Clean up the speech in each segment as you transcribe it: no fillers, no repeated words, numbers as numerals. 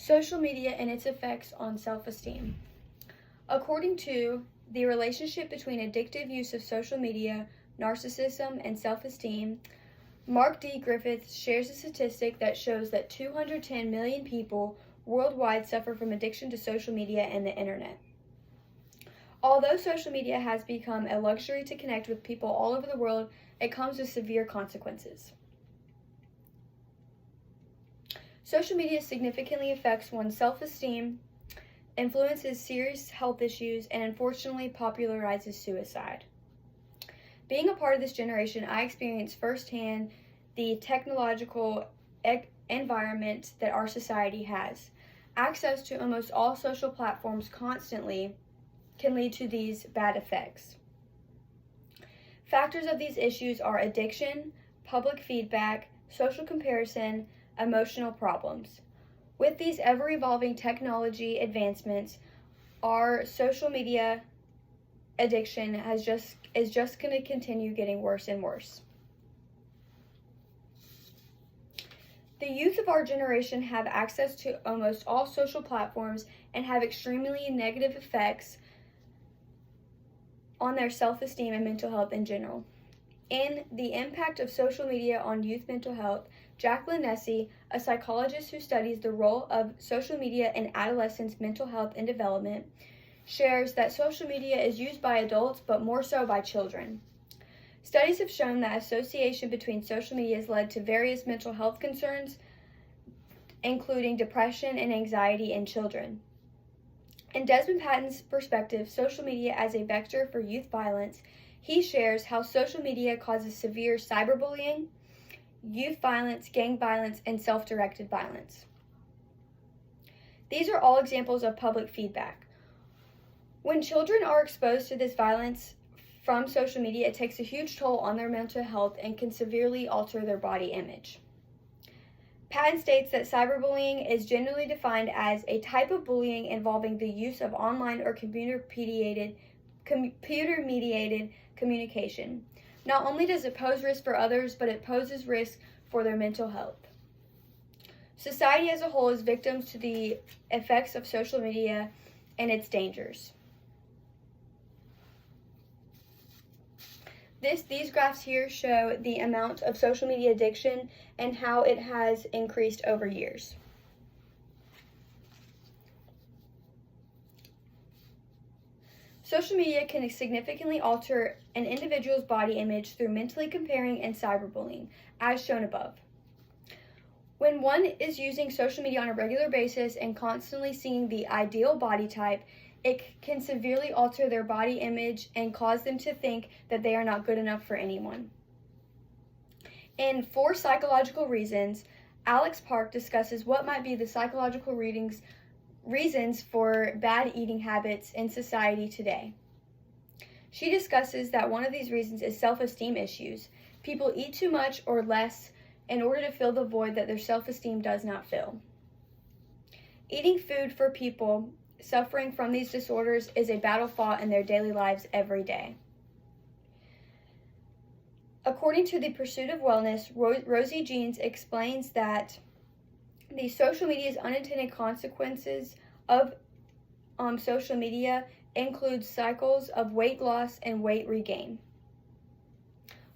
Social media and its effects on self-esteem. According to The Relationship Between Addictive Use of Social Media, Narcissism, and Self-Esteem, Mark D. Griffiths shares a statistic that shows that 210 million people worldwide suffer from addiction to social media and the internet. Although social media has become a luxury to connect with people all over the world, it comes with severe consequences. Social media significantly affects one's self-esteem, influences serious health issues, and unfortunately popularizes suicide. Being a part of this generation, I experienced firsthand the technological environment that our society has. Access to almost all social platforms constantly can lead to these bad effects. Factors of these issues are addiction, public feedback, social comparison, emotional problems. With these ever-evolving technology advancements, our social media addiction is just going to continue getting worse and worse. The youth of our generation have access to almost all social platforms and have extremely negative effects on their self-esteem and mental health in general. In The Impact of Social Media on Youth Mental Health, Jacqueline Nesse, a psychologist who studies the role of social media in adolescents' mental health and development, shares that social media is used by adults, but more so by children. Studies have shown that association between social media has led to various mental health concerns, including depression and anxiety in children. In Desmond Patton's perspective, social media as a vector for youth violence, he shares how social media causes severe cyberbullying, youth violence, gang violence, and self-directed violence. These are all examples of public feedback. When children are exposed to this violence from social media, it takes a huge toll on their mental health and can severely alter their body image. Patton states that cyberbullying is generally defined as a type of bullying involving the use of online or computer-mediated communication. Not only does it pose risk for others, but it poses risk for their mental health. Society as a whole is victims to the effects of social media and its dangers. These graphs here show the amount of social media addiction and how it has increased over years. Social media can significantly alter an individual's body image through mentally comparing and cyberbullying, as shown above. When one is using social media on a regular basis and constantly seeing the ideal body type, it can severely alter their body image and cause them to think that they are not good enough for anyone. In 4 Psychological Reasons, Alex Park discusses what might be the psychological reasons for bad eating habits in society today. She discusses that one of these reasons is self-esteem issues. People eat too much or less in order to fill the void that their self-esteem does not fill. Eating food for people suffering from these disorders is a battle fought in their daily lives every day. According to The Pursuit of Wellness, Rosie Jeans explains that the social media's unintended consequences of social media include cycles of weight loss and weight regain.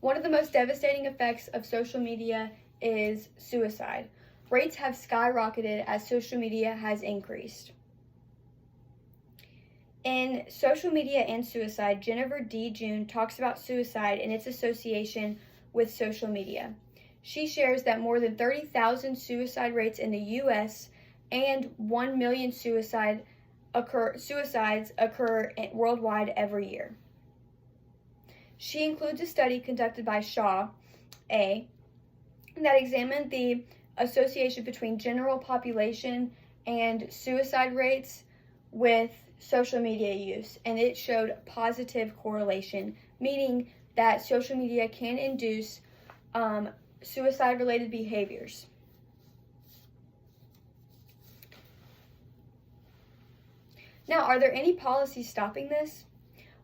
One of the most devastating effects of social media is suicide. Rates have skyrocketed as social media has increased. In Social Media and Suicide, Jennifer D. June talks about suicide and its association with social media. She shares that more than 30,000 suicide rates in the U.S. and 1 million suicides occur worldwide every year. She includes a study conducted by Shaw A. that examined the association between general population and suicide rates with social media use, and it showed positive correlation, meaning that social media can induce suicide-related behaviors. Now, are there any policies stopping this?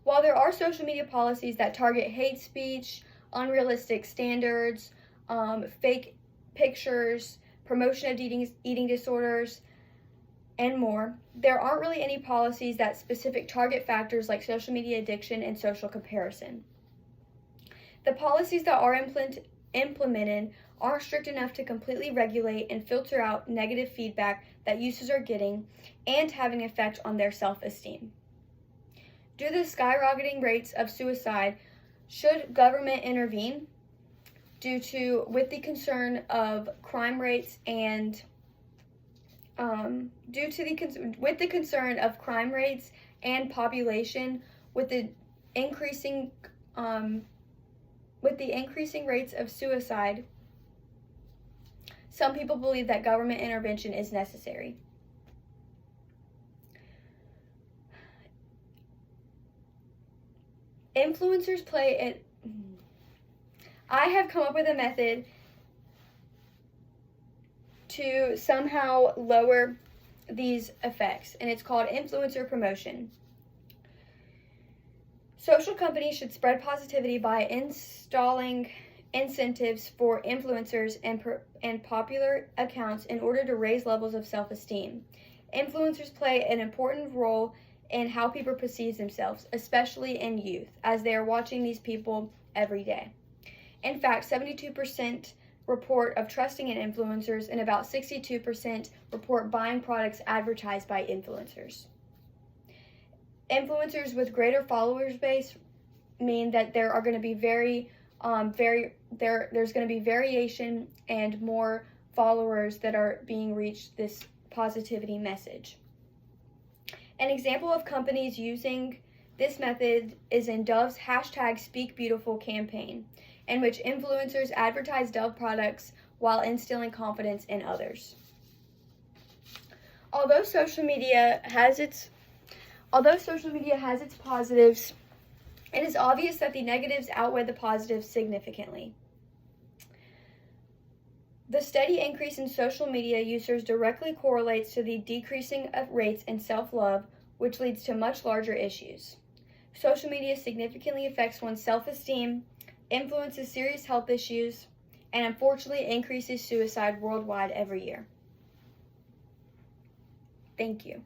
While there are social media policies that target hate speech, unrealistic standards, fake pictures, promotion of eating disorders, and more, there aren't really any policies that specific target factors like social media addiction and social comparison. The policies that are implemented aren't strict enough to completely regulate and filter out negative feedback that users are getting and having effect on their self-esteem. Due to the skyrocketing rates of suicide, should government intervene? With the concern of crime rates and population, with the increasing rates of suicide, some people believe that government intervention is necessary. Influencers play it. I have come up with a method to somehow lower these effects, and it's called influencer promotion. Social companies should spread positivity by installing incentives for influencers and popular accounts in order to raise levels of self-esteem. Influencers play an important role in how people perceive themselves, especially in youth, as they are watching these people every day. In fact, 72% report of trusting in influencers, and about 62% report buying products advertised by influencers. Influencers with greater followers base mean that there are going to be there's going to be variation and more followers that are being reached this positivity message. An example of companies using this method is in Dove's #SpeakBeautiful campaign, in which influencers advertise Dove products while instilling confidence in others. Although social media has its positives, it is obvious that the negatives outweigh the positives significantly. The steady increase in social media users directly correlates to the decreasing of rates in self-love, which leads to much larger issues. Social media significantly affects one's self-esteem, influences serious health issues, and unfortunately increases suicide worldwide every year. Thank you.